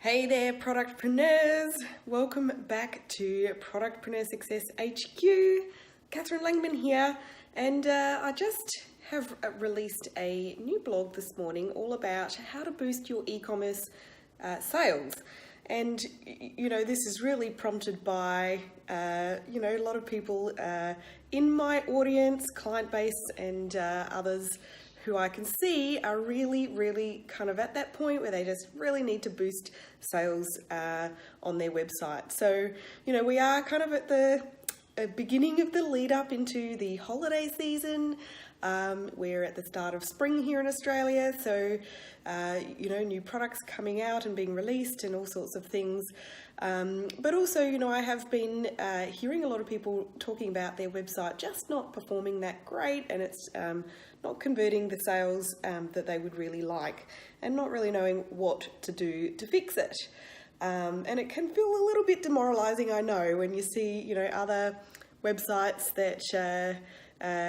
Hey there, productpreneurs! Welcome back to Productpreneur Success HQ. Catherine Langman here, and I just have released a new blog this morning all about how to boost your e-commerce sales. And this is really prompted by a lot of people in my audience, client base, and others who I can see are really kind of at that point where they just really need to boost sales on their website. So, we are kind of at the beginning of the lead up into the holiday season. We're at the start of spring here in Australia, so new products coming out and being released and all sorts of things. But also, I have been hearing a lot of people talking about their website just not performing that great, and it's not converting the sales that they would really like, and not really knowing what to do to fix it. And it can feel a little bit demoralizing, I know, when you see, other websites that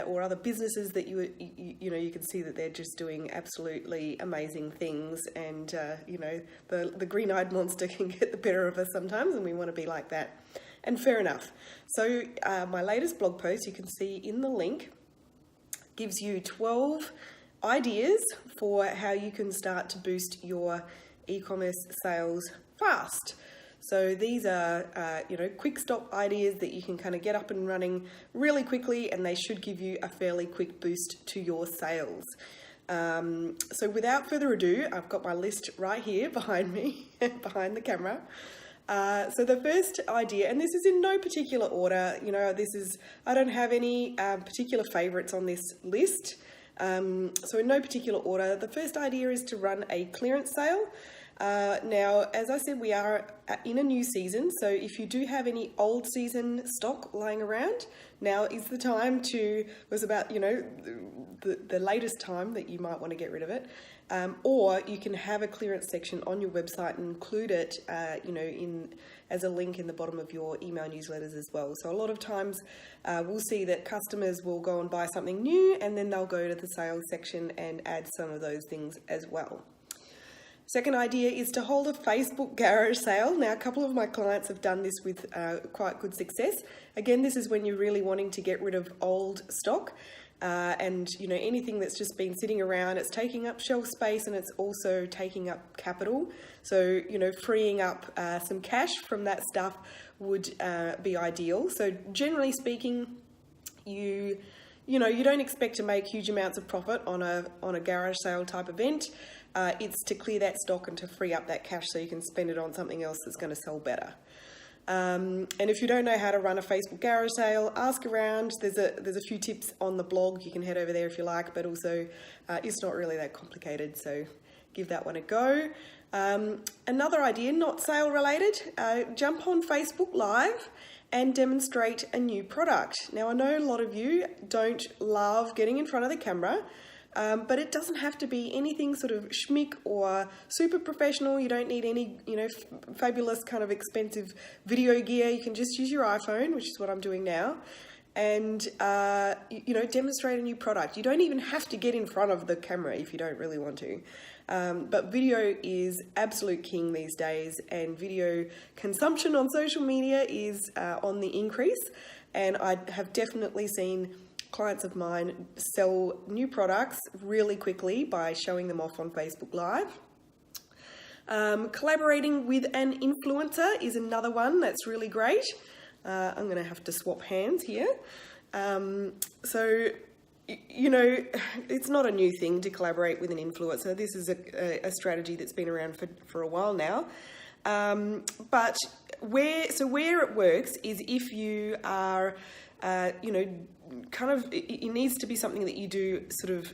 or other businesses that you can see that they're just doing absolutely amazing things, and the green-eyed monster can get the better of us sometimes, and we want to be like that. And fair enough. So my latest blog post, you can see in the link, gives you 12 ideas for how you can start to boost your e-commerce sales fast. So these are, quick stop ideas that you can kind of get up and running really quickly, and they should give you a fairly quick boost to your sales. So without further ado, I've got my list right here behind me, behind the camera. So the first idea, and this is in no particular order, I don't have any particular favorites on this list. So in no particular order, the first idea is to run a clearance sale. Now, as I said, we are in a new season, so if you do have any old season stock lying around, now is the time was about, the latest time that you might want to get rid of it. Or you can have a clearance section on your website and include it, as a link in the bottom of your email newsletters as well. So a lot of times we'll see that customers will go and buy something new, and then they'll go to the sales section and add some of those things as well. Second idea is to hold a Facebook garage sale. Now, a couple of my clients have done this with quite good success. Again, this is when you're really wanting to get rid of old stock. And anything that's just been sitting around, it's taking up shelf space, and it's also taking up capital. So freeing up some cash from that stuff would be ideal. So generally speaking, you don't expect to make huge amounts of profit on a garage sale type event. It's to clear that stock and to free up that cash so you can spend it on something else that's going to sell better. And if you don't know how to run a Facebook garage sale, ask around. There's a few tips on the blog. You can head over there if you like, but also it's not really that complicated, so give that one a go. Another idea, not sale related, jump on Facebook Live and demonstrate a new product. Now, I know a lot of you don't love getting in front of the camera, but it doesn't have to be anything sort of schmick or super professional. You don't need any, fabulous kind of expensive video gear. You can just use your iPhone, which is what I'm doing now, and, demonstrate a new product. You don't even have to get in front of the camera if you don't really want to. But video is absolute king these days, and video consumption on social media is on the increase. And I have definitely seen clients of mine sell new products really quickly by showing them off on Facebook Live. Collaborating with an influencer is another one that's really great. I'm going to have to swap hands here. It's not a new thing to collaborate with an influencer. This is a strategy that's been around for a while now. But where it works is if you are, it needs to be something that you do sort of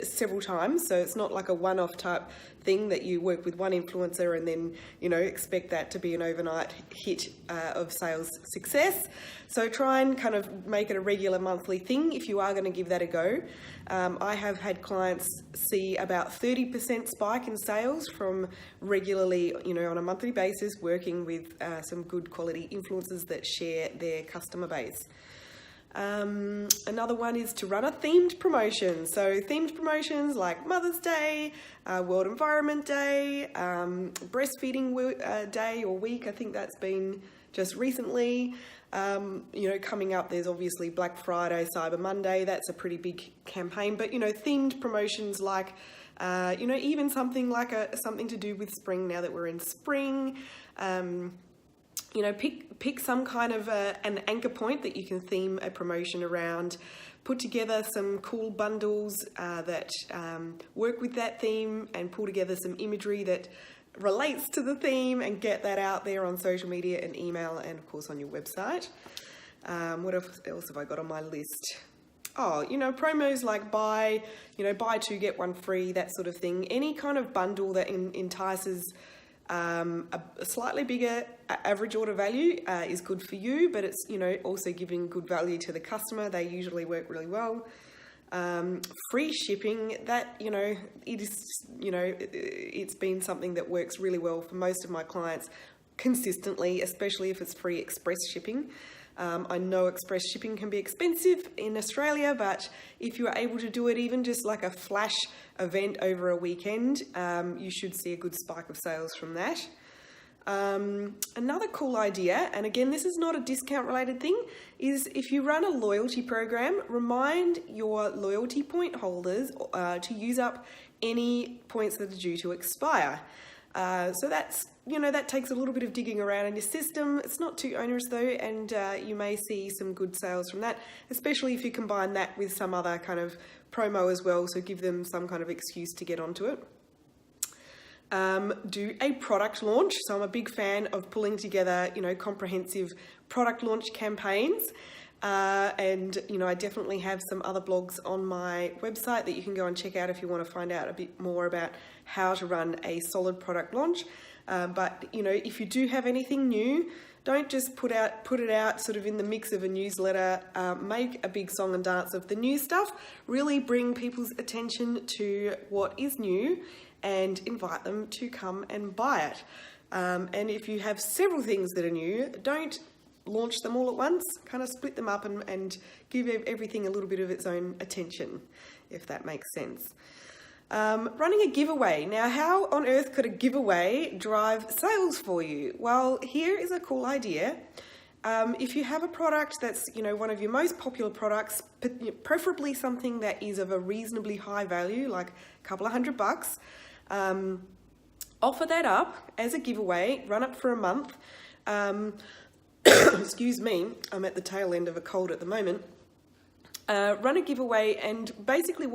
several times. So it's not like a one-off type thing that you work with one influencer and then, expect that to be an overnight hit of sales success. So try and kind of make it a regular monthly thing if you are going to give that a go. I have had clients see about 30% spike in sales from regularly, on a monthly basis, working with some good quality influencers that share their customer base. Another one is to run a themed promotion. So themed promotions like Mother's Day, World Environment Day, Breastfeeding Day or Week. I think that's been just recently. Coming up, there's obviously Black Friday, Cyber Monday. That's a pretty big campaign. But, themed promotions like, even something like something to do with spring now that we're in spring. Pick some kind of an anchor point that you can theme a promotion around. Put together some cool bundles that work with that theme, and pull together some imagery that relates to the theme, and get that out there on social media and email, and of course on your website. What else have I got on my list? Oh, promos like buy 2 get 1 free, that sort of thing. Any kind of bundle that entices a slightly bigger average order value is good for you, but it's also giving good value to the customer. They usually work really well. Free shipping, that it is it's been something that works really well for most of my clients consistently, especially if it's free express shipping. I know express shipping can be expensive in Australia, but if you are able to do it even just like a flash event over a weekend, you should see a good spike of sales from that. Another cool idea, and again, this is not a discount related thing, is if you run a loyalty program, remind your loyalty point holders to use up any points that are due to expire. So that's, that takes a little bit of digging around in your system. It's not too onerous though, and you may see some good sales from that, especially if you combine that with some other kind of promo as well, so give them some kind of excuse to get onto it. Do a product launch. So I'm a big fan of pulling together, comprehensive product launch campaigns. And I definitely have some other blogs on my website that you can go and check out if you want to find out a bit more about how to run a solid product launch. But if you do have anything new, don't just put it out sort of in the mix of a newsletter. Make a big song and dance of the new stuff. Really bring people's attention to what is new and invite them to come and buy it. And if you have several things that are new, don't launch them all at once. Kind of split them up and give everything a little bit of its own attention, if that makes sense. Running a giveaway. Now, how on earth could a giveaway drive sales for you? Well, here is a cool idea. If you have a product that's, one of your most popular products, preferably something that is of a reasonably high value, like a couple of $100, offer that up as a giveaway, run it for a month. Excuse me, I'm at the tail end of a cold at the moment. Run a giveaway, and basically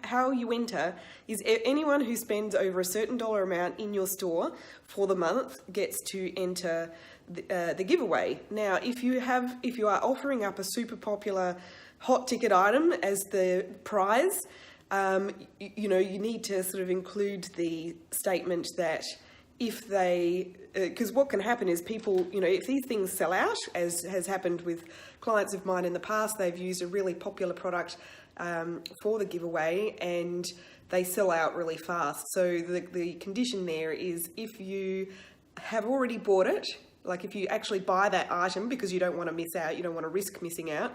how you enter is anyone who spends over a certain dollar amount in your store for the month gets to enter the giveaway. Now, if you are offering up a super popular hot ticket item as the prize, you need to sort of include the statement that if because what can happen is people, if these things sell out, as has happened with clients of mine in the past, they've used a really popular product for the giveaway and they sell out really fast. So the condition there is if you have already bought it, like if you actually buy that item because you don't want to miss out, you don't want to risk missing out,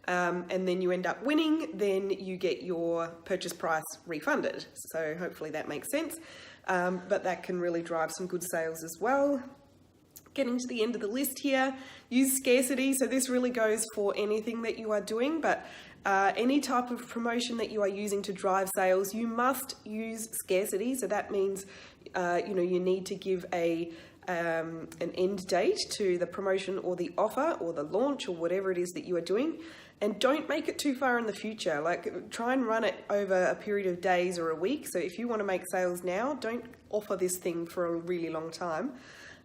and then you end up winning, then you get your purchase price refunded. So hopefully that makes sense. But that can really drive some good sales as well. Getting to the end of the list here, use scarcity. So this really goes for anything that you are doing, but any type of promotion that you are using to drive sales, you must use scarcity. So that means, you need to give an end date to the promotion or the offer or the launch or whatever it is that you are doing. And don't make it too far in the future. Like, try and run it over a period of days or a week. So if you want to make sales now, don't offer this thing for a really long time.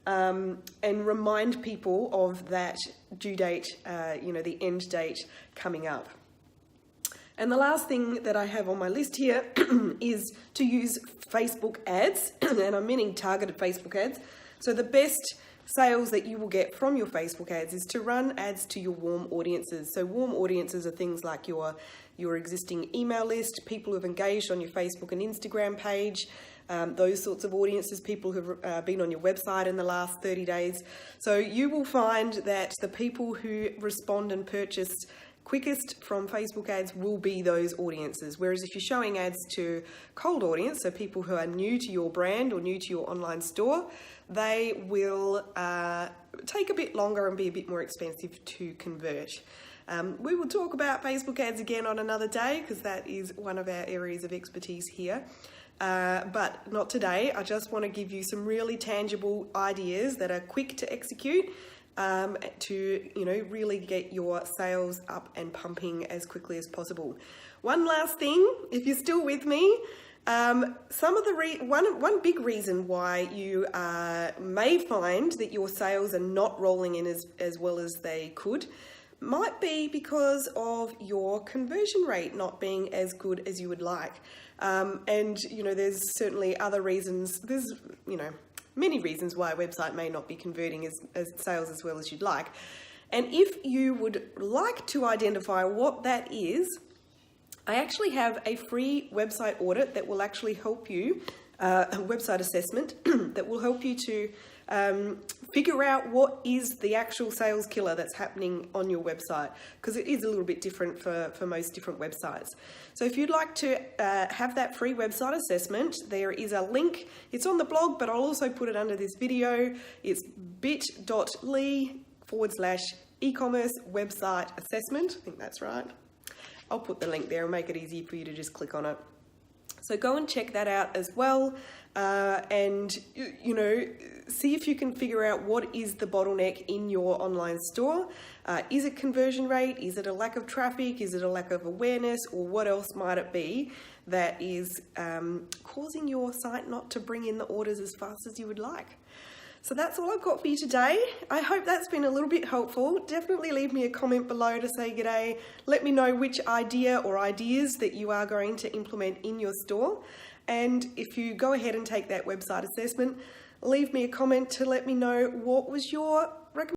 And remind people of that due date, the end date coming up. And the last thing that I have on my list here is to use Facebook ads, and I'm meaning targeted Facebook ads. So the best sales that you will get from your Facebook ads is to run ads to your warm audiences. So warm audiences are things like your existing email list, people who've engaged on your Facebook and Instagram page, those sorts of audiences, people who've been on your website in the last 30 days. So you will find that the people who respond and purchase quickest from Facebook ads will be those audiences. Whereas if you're showing ads to cold audience, so people who are new to your brand or new to your online store, they will take a bit longer and be a bit more expensive to convert. We will talk about Facebook ads again on another day because that is one of our areas of expertise here. But not today. I just want to give you some really tangible ideas that are quick to execute to, really get your sales up and pumping as quickly as possible. One last thing, if you're still with me, one big reason why you may find that your sales are not rolling in as well as they could might be because of your conversion rate not being as good as you would like. There's certainly other reasons. There's, many reasons why a website may not be converting as sales as well as you'd like. And if you would like to identify what that is, I actually have a free website audit that will actually help you, a website assessment that will help you to figure out what is the actual sales killer that's happening on your website, because it is a little bit different for most different websites. So if you'd like to have that free website assessment, there is a link. It's on the blog, but I'll also put it under this video. It's bit.ly/e-commerce website assessment. I think that's right. I'll put the link there and make it easy for you to just click on it. So go and check that out as well, and see if you can figure out what is the bottleneck in your online store. Is it conversion rate? Is it a lack of traffic? Is it a lack of awareness? Or what else might it be that is causing your site not to bring in the orders as fast as you would like? So that's all I've got for you today. I hope that's been a little bit helpful. Definitely leave me a comment below to say g'day. Let me know which idea or ideas that you are going to implement in your store. And if you go ahead and take that website assessment, leave me a comment to let me know what was your recommendation.